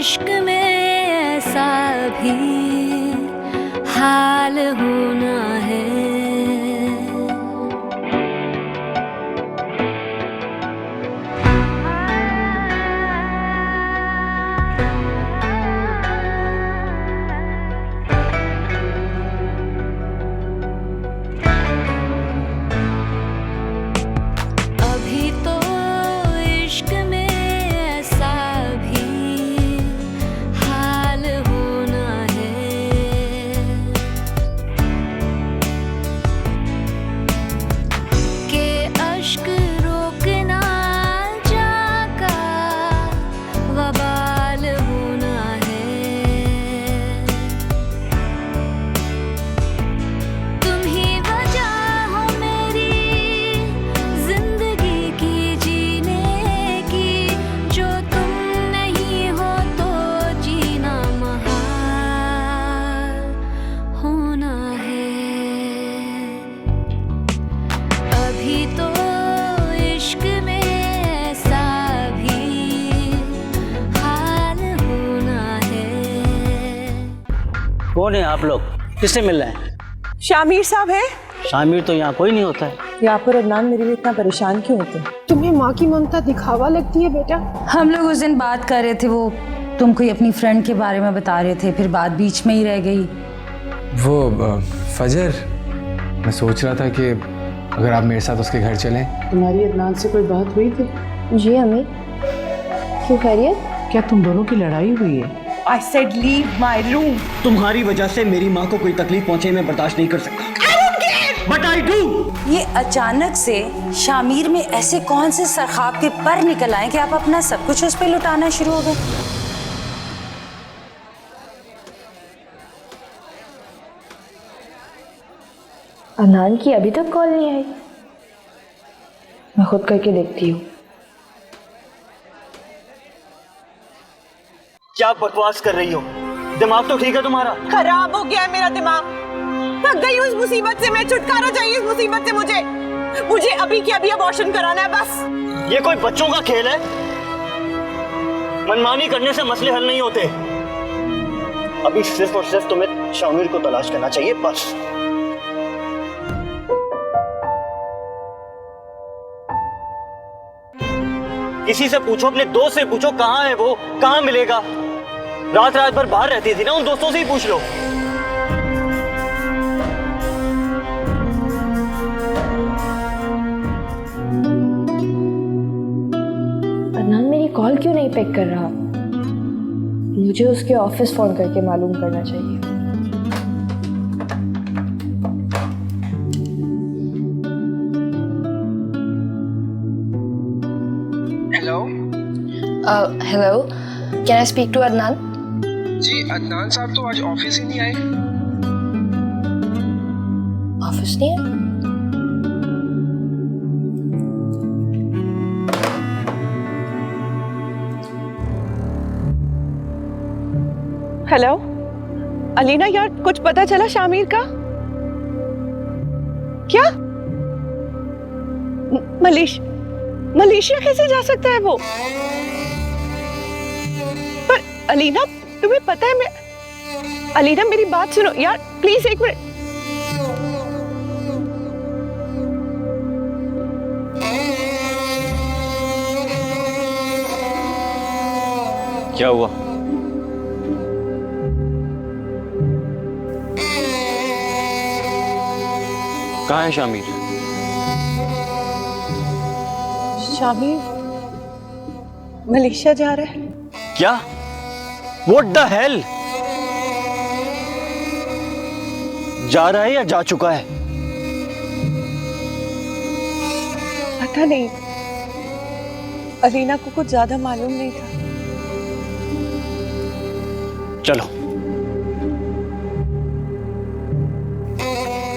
इश्क में ऐसा भी हाल होना है। अभी तो इश्क में ऐसा भी हाल होना है कि अश्क रोकना जाका वबाल होना है। तुम ही वजह हो मेरी जिंदगी की जीने की, जो तुम नहीं हो तो जीना महाल होना है। अभी तो इश्क में ऐसा भी हाल होना है। कौन है आप लोग? किससे मिल रहे हैं? शामिर साहब है? शामिर तो यहाँ कोई नहीं होता है। यहाँ पर अदनान मेरे लिए इतना परेशान क्यों होते हैं? तुम्हें माँ की ममता दिखावा लगती है बेटा? हम लोग उस दिन बात कर रहे थे, वो तुम कोई अपनी फ्रेंड के बारे में बता रहे थे, फिर बात बीच में ही रह गई। वो फजर, मैं सोच रहा था कि अगर आप मेरे साथ उसके घर चलें। तुम्हारी अदनान से कोई बात हुई थी? जी अमीर, क्यों खैरियत? क्या तुम दोनों की लड़ाई हुई है? I said leave my room. तुम्हारी वजह से मेरी माँ को कोई तकलीफ पहुंचे मैं बर्दाश्त नहीं कर सकता। But I do. ये अचानक से शामिर में ऐसे कौन से सरखाब के पर निकल आए कि आप अपना सब कुछ उस पर लुटाना शुरू हो गए? अदनान की अभी तक कॉल नहीं आई। मैं खुद करके देखती हूँ। क्या बकवास कर रही हो? दिमाग तो ठीक है तुम्हारा? खराब हो गया है मेरा दिमाग। थक गई हूँ इस मुसीबत से। मैं छुटकारा चाहिए इस मुसीबत से। मुझे अभी के अभी अबॉर्शन कराना है बस। ये कोई बच्चों का खेल है? मनमानी करने से मसले हल नहीं होते। अभी सिर्फ और सिर्फ तुम्हें शामिर को तलाश करना चाहिए बस। किसी से पूछो, अपने दोस्त से पूछो कहाँ है वो, कहाँ मिलेगा। रात रात भर बाहर रहती थी ना, उन दोस्तों से ही पूछ लो। अदनान मेरी कॉल क्यों नहीं पिक कर रहा? मुझे उसके ऑफिस फोन करके मालूम करना चाहिए। Hello. Hello, can I speak to Adnan? जी, अदनान साहब तो आज ऑफिस ही नहीं आए। ऑफिस नहीं है? हेलो अलीना, यार कुछ पता चला शामिर का? क्या? मलेशिया कैसे जा सकता है वो? पर अलीना, तुम्हें पता है मैं... अलीना मेरी बात सुनो यार, प्लीज एक मिनट। क्या हुआ? कहाँ है शामिर? शामिर मलेशिया जा रहा है। क्या? What the hell? जा रहा है या जा चुका है? पता नहीं, अलीना को कुछ ज्यादा मालूम नहीं था। चलो।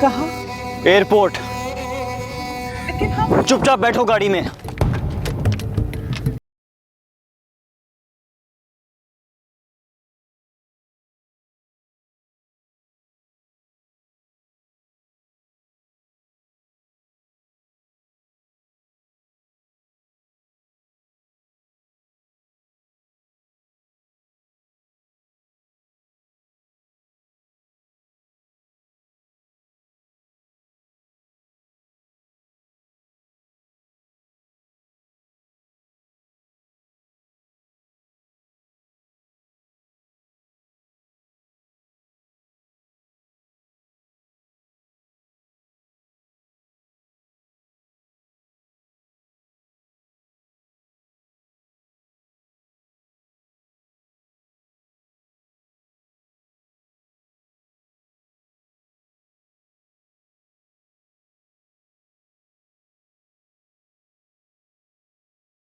कहाँ? एयरपोर्ट। लेकिन हम... चुपचाप बैठो गाड़ी में।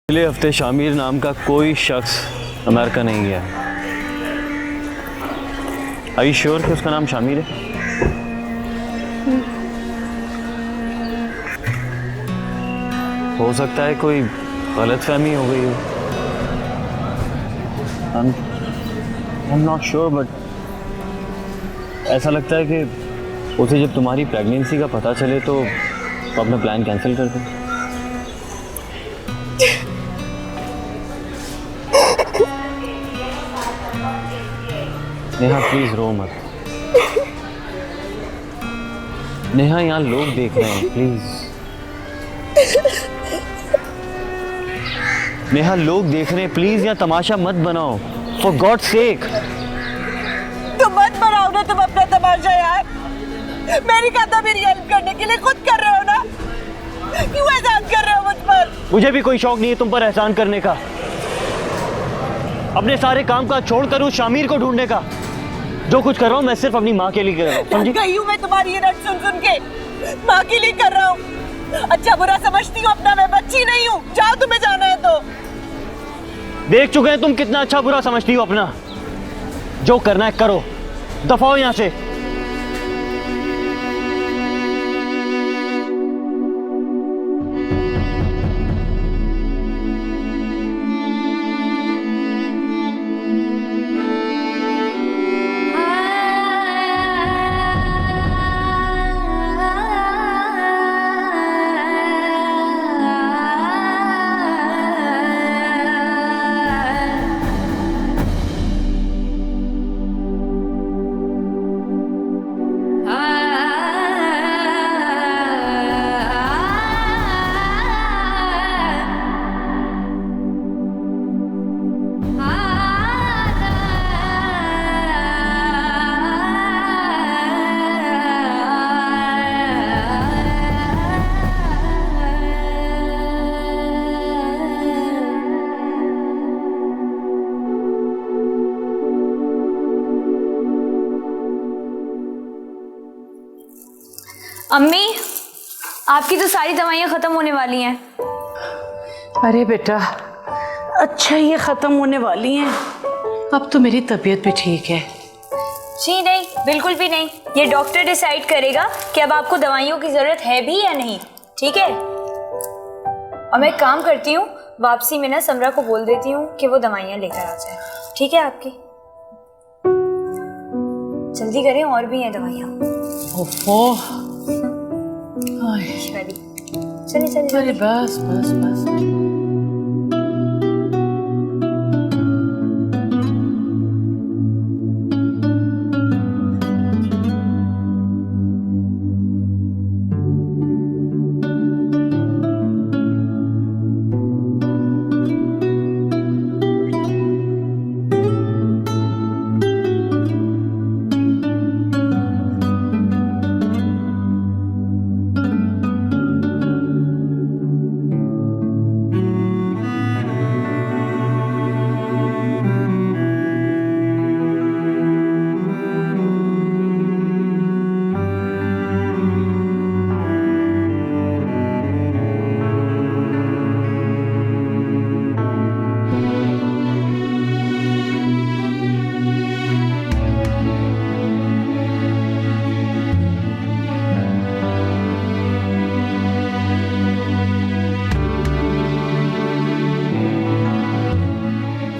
पिछले हफ्ते शामिर नाम का कोई शख्स अमेरिका नहीं गया। Are you sure कि उसका नाम शामिर है? हो सकता है कोई गलतफहमी हो गई हो। I'm not sure, but ऐसा लगता है कि उसे जब तुम्हारी प्रेगनेंसी का पता चले तो अपना प्लान कैंसिल कर दो। नेहा प्लीज रो मत। नेहा यहाँ लोग देख रहे हैं, प्लीज। नेहा लोग देख रहे हैं, प्लीज यहाँ तमाशा मत बनाओ, फॉर गॉड सेक। तुम मत बनाओ ना तुम अपना तमाशा यार। मैंने कहा था मेरी हेल्प करने के लिए, खुद कर रहे हो ना। क्यों एहसान कर रहे हो मुझ पर? मुझे भी कोई शौक नहीं है तुम पर एहसान करने का। अपने सारे काम काज छोड़कर उस शामिर को ढूंढने का। जो कुछ कर रहा हूँ मैं सिर्फ अपनी माँ के लिए कर रहा हूँ, समझी? गई हूँ मैं तुम्हारी ये रट सुन सुन के। माँ के लिए कर रहा हूँ। अच्छा बुरा समझती हूँ अपना, मैं बच्ची नहीं हूँ। जाओ तुम्हें जाना है तो। देख चुके हैं तुम कितना अच्छा बुरा समझती हो अपना। जो करना है करो, दफा हो यहाँ से। अम्मी, आपकी तो सारी दवाइयाँ ख़त्म होने वाली हैं। अरे बेटा, अच्छा ये ख़त्म होने वाली हैं। अब तो मेरी तबीयत भी ठीक है। जी नहीं, बिल्कुल भी नहीं। ये डॉक्टर डिसाइड करेगा कि अब आपको दवाइयों की ज़रूरत है भी या नहीं, ठीक है? और मैं एक काम करती हूँ, वापसी में ना समरा को बोल देती हूँ कि वो दवाइयाँ लेकर आ जाए, ठीक है आपकी? जल्दी करें, और भी हैं दवाइयाँ। ओहो, चलिए चलिए। अरे बस बस बस।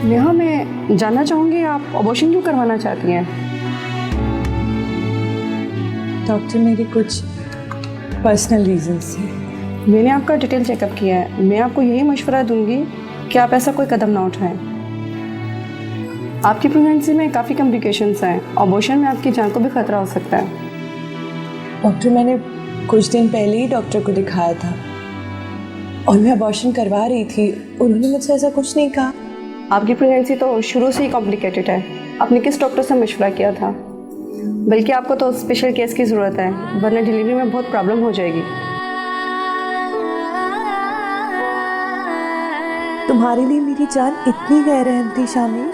नेहा, मैं जानना चाहूँगी आप अबॉर्शन क्यों करवाना चाहती हैं? डॉक्टर, मेरे कुछ पर्सनल रीजंस हैं। मैंने आपका डिटेल चेकअप किया है। मैं आपको यही मशवरा दूंगी कि आप ऐसा कोई कदम ना उठाएं। आपकी प्रेगनेंसी में काफ़ी कॉम्प्लिकेशंस हैं। अबॉर्शन में आपकी जान को भी खतरा हो सकता है। डॉक्टर, मैंने कुछ दिन पहले ही डॉक्टर को दिखाया था और मैं अबॉर्शन करवा रही थी। उन्होंने मुझसे ऐसा कुछ नहीं कहा। आपकी प्रेगनेंसी तो शुरू से ही कॉम्प्लिकेटेड है। आपने किस डॉक्टर से मशवरा किया था? बल्कि आपको तो स्पेशल केस की ज़रूरत है, वरना डिलीवरी में बहुत प्रॉब्लम हो जाएगी। तुम्हारे लिए मेरी जान इतनी गैरहम थी शामिर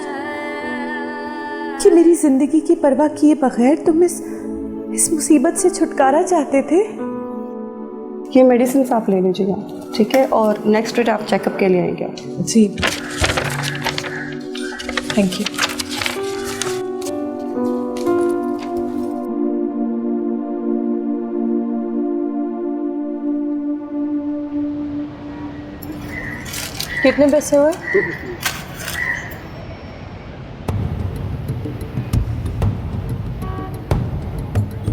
कि मेरी जिंदगी की परवाह किए बगैर तुम इस मुसीबत से छुटकारा चाहते थे। ये मेडिसिन आप ले लीजिएगा, ठीक है? और नेक्स्ट डेट आप चेकअप के लिए आएंगे। जी थैंक यू। कितने पैसे हुए?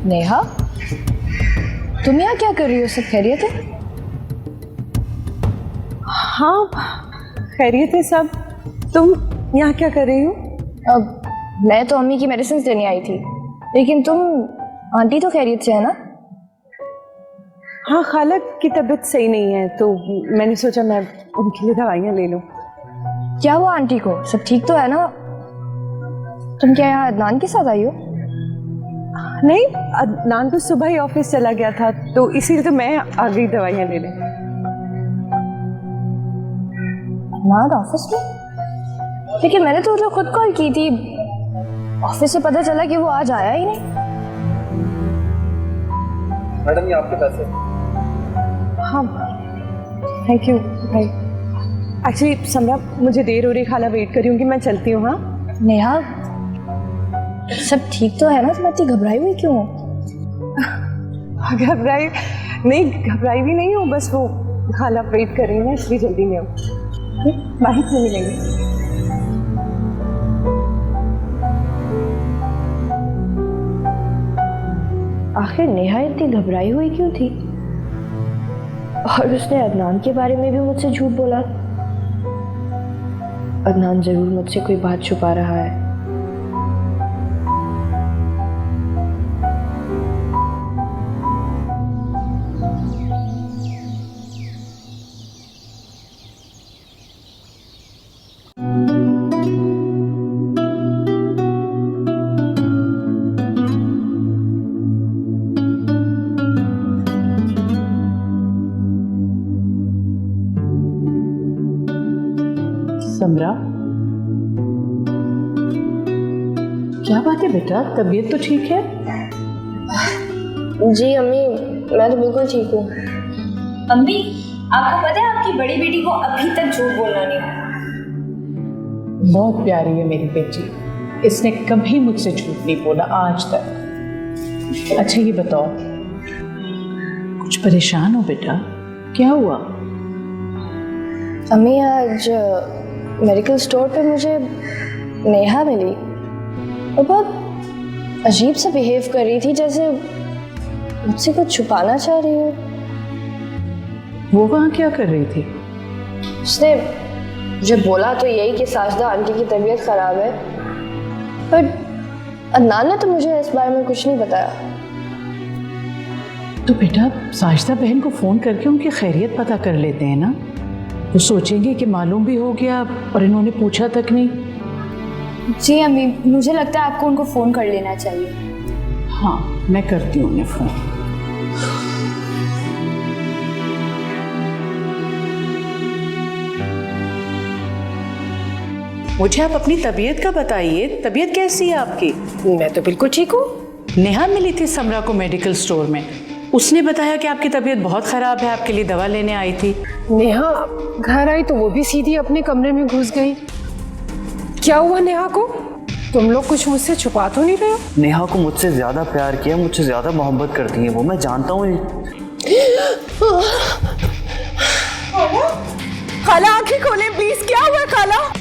नेहा, तुम यहाँ क्या कर रही हो? सब खैरियत है? हाँ खैरियत है सब। तुम यहाँ क्या कर रही हो? अब मैं तो अम्मी की मेडिसिन देने आई थी, लेकिन तुम आंटी तो खैरियत से है ना? हाँ खाला की तबीयत सही नहीं है तो मैंने सोचा मैं उनके लिए दवाइयाँ ले लूँ। क्या हुआ आंटी को? सब ठीक तो है ना? तुम क्या यहाँ अदनान के साथ आई हो? नहीं, अदनान तो सुबह ही ऑफिस चला गया था तो इसीलिए तो मैं आ गई दवाइयाँ लेने। अदनान ऑफिस में? लेकिन मैंने तो उसे खुद कॉल की थी, ऑफिस से पता चला कि वो आज आया ही नहीं। मैडम ये आपके पैसे। हाँ थैंक यू भाई। एक्चुअली समरा मुझे देर हो रही, खाला वेट कर रही हूँ कि मैं चलती हूँ। हाँ नेहा, सब ठीक तो है ना? तुम इतनी घबराई हुई क्यों हो? घबराई नहीं, घबराई भी नहीं हूँ, बस वो खाला वेट कर रही है ना इसलिए जल्दी में हूँ। बाहर से मिलेंगे। आखिर नेहा इतनी घबराई हुई क्यों थी? और उसने अदनान के बारे में भी मुझसे झूठ बोला। अदनान जरूर मुझसे कोई बात छुपा रहा है। समरा, क्या बात है बेटा, तबीयत तो ठीक है? जी अम्मी, मैं तो बिल्कुल ठीक हूँ। अम्मी, आपको पता है आपकी बड़ी बेटी को अभी तक झूठ बोलना नहीं आता। बहुत प्यारी है मेरी बेटी, इसने कभी मुझसे झूठ नहीं बोला आज तक। अच्छा ये बताओ, कुछ परेशान हो बेटा? क्या हुआ? अम्मी, आज मेडिकल स्टोर पे मुझे नेहा मिली और बहुत अजीब सा बिहेव कर रही थी, जैसे मुझसे कुछ छुपाना चाह रही हो। वो वहाँ क्या कर रही थी? उसने मुझे बोला तो यही कि साजदा आंटी की तबीयत खराब है, पर अदनान ने तो मुझे इस बारे में कुछ नहीं बताया। तो बेटा साजिदा बहन को फ़ोन करके उनकी खैरियत पता कर लेते हैं ना, वो सोचेंगे कि मालूम भी हो गया और इन्होंने पूछा तक नहीं। जी अम्मी, मुझे लगता है आपको उनको फ़ोन कर लेना चाहिए। हाँ मैं करती हूँ उन्हें फ़ोन। मुझे आप अपनी तबीयत का बताइए, तबीयत कैसी है आपकी? मैं तो बिल्कुल ठीक हूँ। नेहा मिली थी समरा को मेडिकल स्टोर में, उसने बताया कि आपकी तबीयत बहुत ख़राब है, आपके लिए दवा लेने आई थी। नेहा घर आई तो वो भी सीधी अपने कमरे में घुस गई। क्या हुआ नेहा को? तुम लोग कुछ मुझसे छुपा तो नहीं रहे हो? नेहा को मुझसे ज्यादा प्यार किया, मुझसे ज्यादा मोहब्बत करती है वो, मैं जानता हूँ। खाला आंखें खोले प्लीज, क्या हुआ खाला?